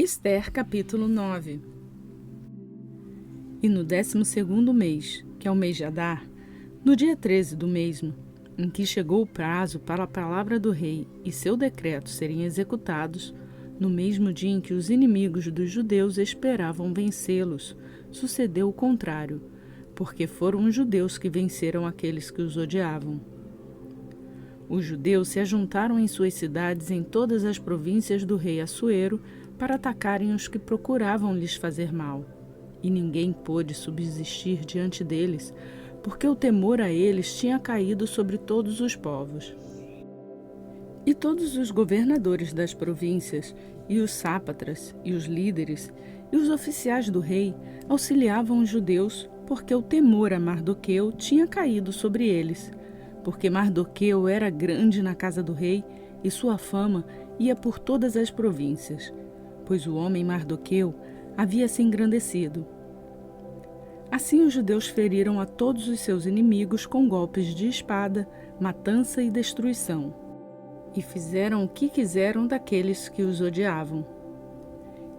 Ester, capítulo 9. E no 12º mês, que é o mês de Adar, no dia 13 do mesmo, em que chegou o prazo para a palavra do rei e seu decreto serem executados, no mesmo dia em que os inimigos dos judeus esperavam vencê-los, sucedeu o contrário, porque foram os judeus que venceram aqueles que os odiavam. Os judeus se ajuntaram em suas cidades em todas as províncias do rei Assuero para atacarem os que procuravam lhes fazer mal. E ninguém pôde subsistir diante deles, porque o temor a eles tinha caído sobre todos os povos. E todos os governadores das províncias, e os sápatras, e os líderes, e os oficiais do rei auxiliavam os judeus, porque o temor a Mardoqueu tinha caído sobre eles, porque Mardoqueu era grande na casa do rei, e sua fama ia por todas as províncias, pois o homem Mardoqueu havia se engrandecido. Assim os judeus feriram a todos os seus inimigos com golpes de espada, matança e destruição, e fizeram o que quiseram daqueles que os odiavam.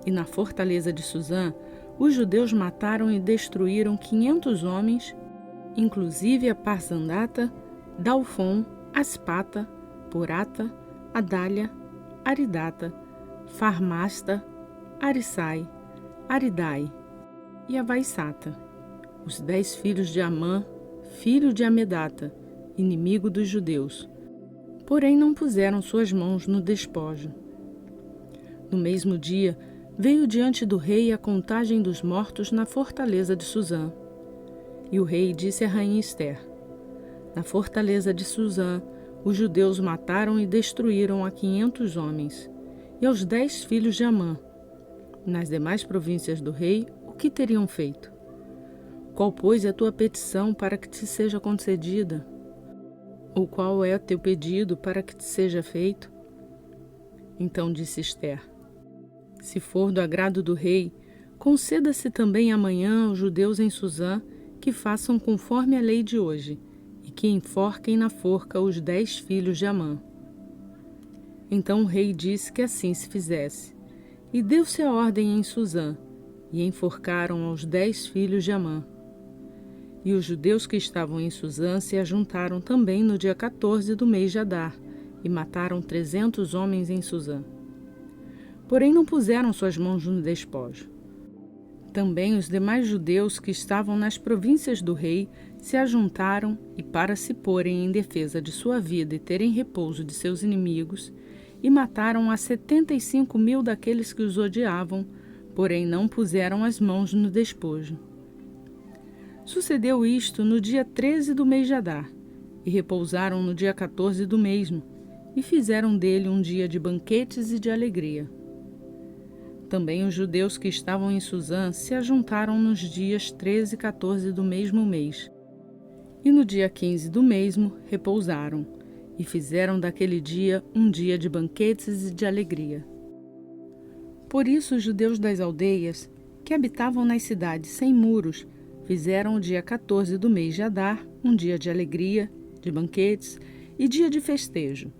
E na fortaleza de Suzã, os judeus mataram e destruíram 500 homens, inclusive a Parsandata, Dalfon, Aspata, Porata, Adália, Aridata, Farmasta, Arissai, Aridai e Avaissata, os 10 filhos de Amã, filho de Amedata, inimigo dos judeus. Porém não puseram suas mãos no despojo. No mesmo dia, veio diante do rei a contagem dos mortos na fortaleza de Suzã. E o rei disse à rainha Ester: na fortaleza de Suzã, os judeus mataram e destruíram a 500 homens, e aos 10 filhos de Amã. Nas demais províncias do rei, o que teriam feito? Qual, pois, é a tua petição para que te seja concedida? Ou qual é o teu pedido para que te seja feito? Então disse Ester: se for do agrado do rei, conceda-se também amanhã aos judeus em Suzã que façam conforme a lei de hoje, e que enforquem na forca os 10 filhos de Amã. Então o rei disse que assim se fizesse, e deu-se a ordem em Suzã, e enforcaram aos 10 filhos de Amã. E os judeus que estavam em Suzã se ajuntaram também no dia 14 do mês de Adar, e mataram 300 homens em Suzã. Porém não puseram suas mãos no despojo. Também os demais judeus que estavam nas províncias do rei se ajuntaram e, para se porem em defesa de sua vida e terem repouso de seus inimigos, e mataram a 75.000 daqueles que os odiavam, porém não puseram as mãos no despojo. Sucedeu isto no dia 13 do mês de Adar, e repousaram no dia 14 do mesmo, e fizeram dele um dia de banquetes e de alegria. Também os judeus que estavam em Suzã se ajuntaram nos dias 13 e 14 do mesmo mês, e no dia 15 do mesmo repousaram, e fizeram daquele dia um dia de banquetes e de alegria. Por isso os judeus das aldeias, que habitavam nas cidades sem muros, fizeram o dia 14 do mês de Adar um dia de alegria, de banquetes e dia de festejo,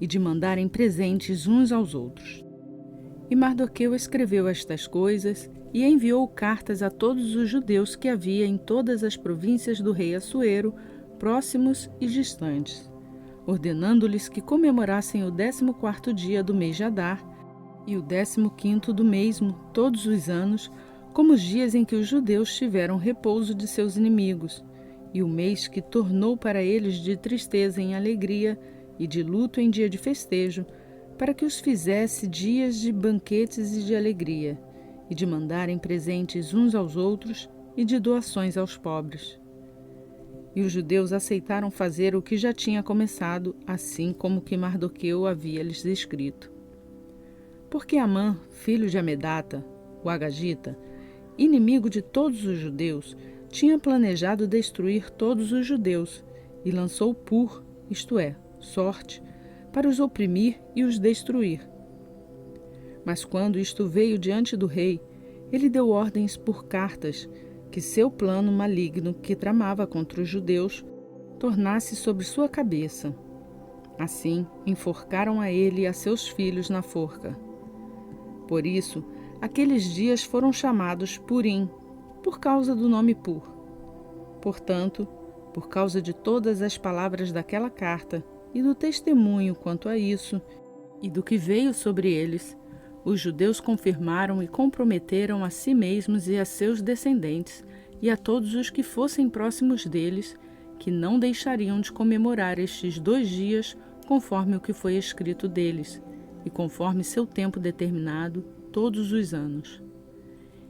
e de mandarem presentes uns aos outros. E Mardoqueu escreveu estas coisas e enviou cartas a todos os judeus que havia em todas as províncias do rei Assuero, próximos e distantes, ordenando-lhes que comemorassem o 14º dia do mês de Adar e o 15º do mesmo, todos os anos, como os dias em que os judeus tiveram repouso de seus inimigos, e o mês que tornou para eles de tristeza em alegria e de luto em dia de festejo, para que os fizesse dias de banquetes e de alegria, e de mandarem presentes uns aos outros e de doações aos pobres. E os judeus aceitaram fazer o que já tinha começado, assim como que Mardoqueu havia lhes escrito. Porque Amã, filho de Amedata, o Agagita, inimigo de todos os judeus, tinha planejado destruir todos os judeus, e lançou pur, isto é, sorte, para os oprimir e os destruir. Mas quando isto veio diante do rei, ele deu ordens por cartas que seu plano maligno que tramava contra os judeus tornasse sobre sua cabeça. Assim, enforcaram a ele e a seus filhos na forca. Por isso, Aqueles dias foram chamados Purim, por causa do nome Pur. Portanto, por causa de todas as palavras daquela carta e do testemunho quanto a isso, e do que veio sobre eles, os judeus confirmaram e comprometeram a si mesmos e a seus descendentes, e a todos os que fossem próximos deles, que não deixariam de comemorar estes 2 dias conforme o que foi escrito deles, e conforme seu tempo determinado, todos os anos.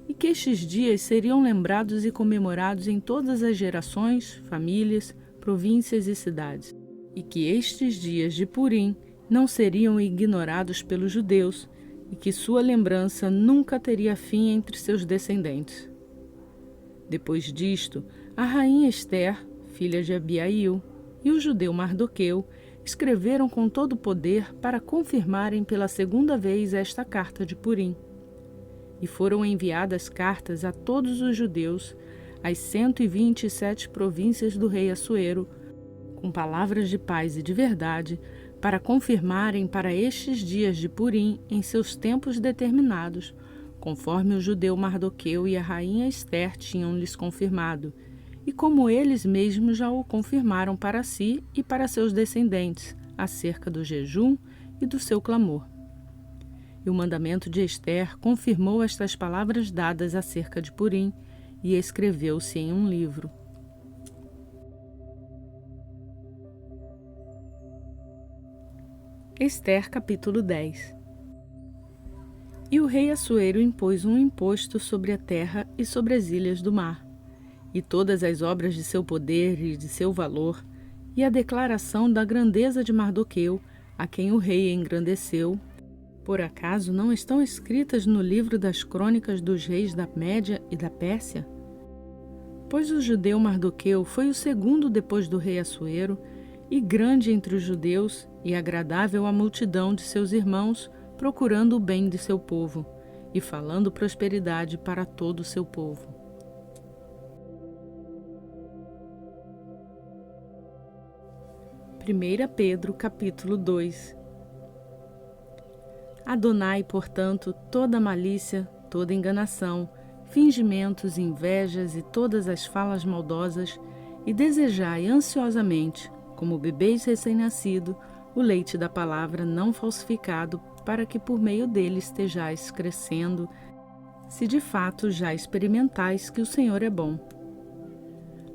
E que estes dias seriam lembrados e comemorados em todas as gerações, famílias, províncias e cidades. E que estes dias de Purim não seriam ignorados pelos judeus, e que sua lembrança nunca teria fim entre seus descendentes. Depois disto, a rainha Ester, filha de Abiail, e o judeu Mardoqueu escreveram com todo o poder para confirmarem pela 2ª vez esta carta de Purim. E foram enviadas cartas a todos os judeus, às 127 províncias do rei Assuero, com palavras de paz e de verdade, para confirmarem para estes dias de Purim em seus tempos determinados, conforme o judeu Mardoqueu e a rainha Ester tinham lhes confirmado, e como eles mesmos já o confirmaram para si e para seus descendentes, acerca do jejum e do seu clamor. E o mandamento de Ester confirmou estas palavras dadas acerca de Purim, e escreveu-se em um livro. Ester, capítulo 10. E o rei Assuero impôs um imposto sobre a terra e sobre as ilhas do mar, e todas as obras de seu poder e de seu valor, e a declaração da grandeza de Mardoqueu, a quem o rei engrandeceu, por acaso não estão escritas no livro das crônicas dos reis da Média e da Pérsia? Pois o judeu Mardoqueu foi o 2º depois do rei Assuero, e grande entre os judeus, e agradável à multidão de seus irmãos, procurando o bem de seu povo, e falando prosperidade para todo o seu povo. Pedro, capítulo 2. Adonai, portanto, toda malícia, toda enganação, fingimentos, invejas e todas as falas maldosas, e desejai ansiosamente, como bebês recém-nascido, o leite da palavra não falsificado, para que por meio dele estejais crescendo, se de fato já experimentais que o Senhor é bom.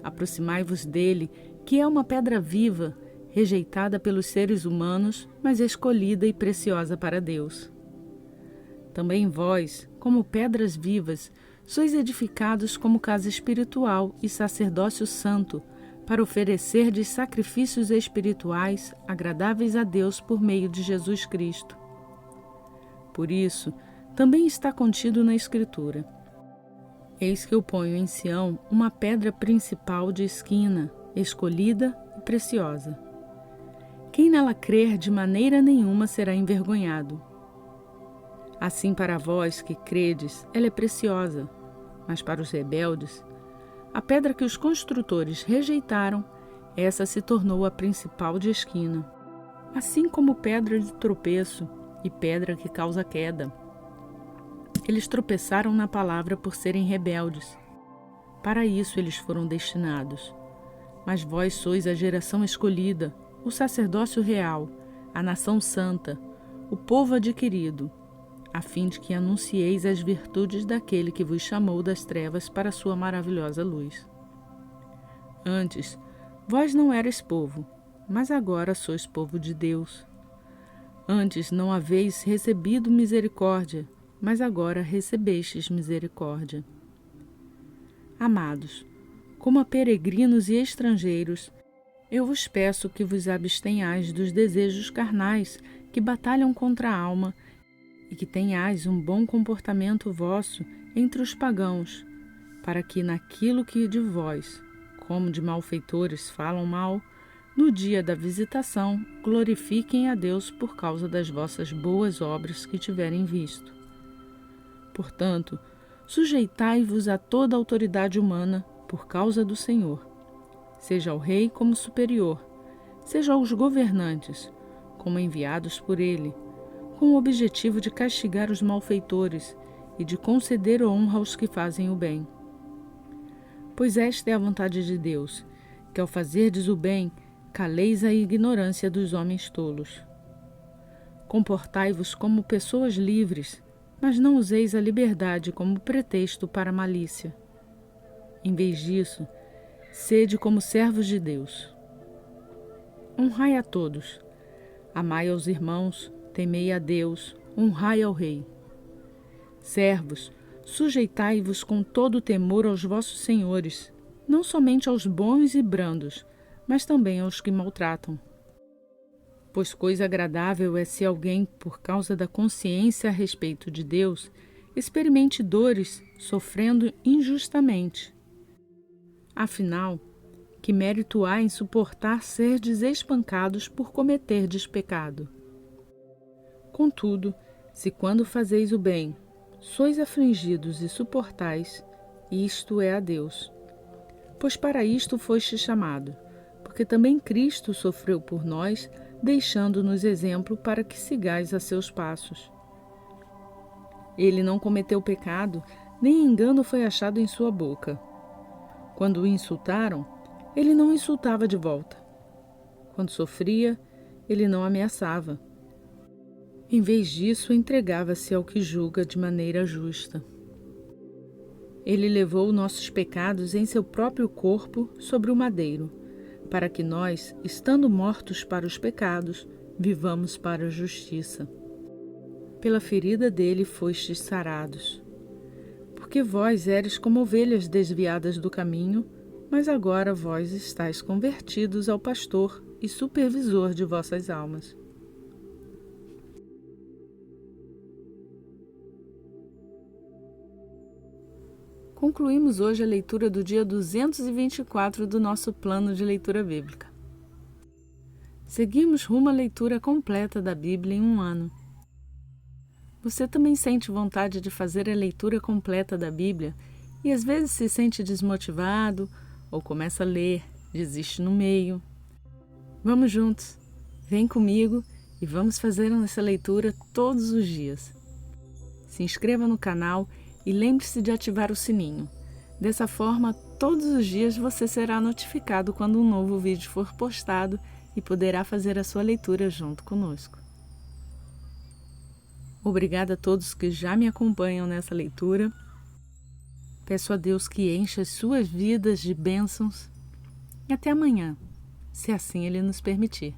Aproximai-vos dele, que é uma pedra viva, rejeitada pelos seres humanos, mas escolhida e preciosa para Deus. Também vós, como pedras vivas, sois edificados como casa espiritual e sacerdócio santo, para oferecerdes sacrifícios espirituais agradáveis a Deus por meio de Jesus Cristo. Por isso, também está contido na Escritura: Eis que eu ponho em Sião uma pedra principal de esquina, escolhida e preciosa. Quem nela crer de maneira nenhuma será envergonhado. Assim para vós que credes, ela é preciosa, mas para os rebeldes, a pedra que os construtores rejeitaram, essa se tornou a principal de esquina, assim como pedra de tropeço e pedra que causa queda. Eles tropeçaram na palavra por serem rebeldes. Para isso eles foram destinados. Mas vós sois a geração escolhida, o sacerdócio real, a nação santa, o povo adquirido, a fim de que anuncieis as virtudes daquele que vos chamou das trevas para a sua maravilhosa luz. Antes, vós não erais povo, mas agora sois povo de Deus. Antes não haveis recebido misericórdia, mas agora recebestes misericórdia. Amados, como a peregrinos e estrangeiros, eu vos peço que vos abstenhais dos desejos carnais que batalham contra a alma e que tenhais um bom comportamento vosso entre os pagãos, para que naquilo que de vós, como de malfeitores, falam mal, no dia da visitação glorifiquem a Deus por causa das vossas boas obras que tiverem visto. Portanto, sujeitai-vos a toda a autoridade humana por causa do Senhor, seja ao rei como superior, seja aos governantes, como enviados por ele, com o objetivo de castigar os malfeitores e de conceder honra aos que fazem o bem. Pois esta é a vontade de Deus, que ao fazerdes o bem, caleis a ignorância dos homens tolos. Comportai-vos como pessoas livres, mas não useis a liberdade como pretexto para a malícia. Em vez disso, sede como servos de Deus. Honrai a todos, amai aos irmãos, temei a Deus, honrai ao Rei. Servos, sujeitai-vos com todo temor aos vossos senhores, não somente aos bons e brandos, mas também aos que maltratam. Pois coisa agradável é se alguém, por causa da consciência a respeito de Deus, experimente dores, sofrendo injustamente. Afinal, que mérito há em suportar serdes espancados por cometerdes pecado? Contudo, se quando fazeis o bem, sois afligidos e suportais, isto é a Deus. Pois para isto foste chamado, porque também Cristo sofreu por nós, deixando-nos exemplo para que sigais a seus passos. Ele não cometeu pecado, nem engano foi achado em sua boca. Quando o insultaram, ele não insultava de volta. Quando sofria, ele não ameaçava. Em vez disso, entregava-se ao que julga de maneira justa. Ele levou nossos pecados em seu próprio corpo sobre o madeiro, para que nós, estando mortos para os pecados, vivamos para a justiça. Pela ferida dele fostes sarados. Porque vós eres como ovelhas desviadas do caminho, mas agora vós estáis convertidos ao pastor e supervisor de vossas almas. Concluímos hoje a leitura do dia 224 do nosso plano de leitura bíblica. Seguimos rumo à leitura completa da Bíblia em um ano. Você também sente vontade de fazer a leitura completa da Bíblia e às vezes se sente desmotivado ou começa a ler, desiste no meio? Vamos juntos, vem comigo e vamos fazer essa leitura todos os dias. Se inscreva no canal e lembre-se de ativar o sininho. Dessa forma, todos os dias você será notificado quando um novo vídeo for postado e poderá fazer a sua leitura junto conosco. Obrigada a todos que já me acompanham nessa leitura. Peço a Deus que encha as suas vidas de bênçãos. E até amanhã, se assim Ele nos permitir.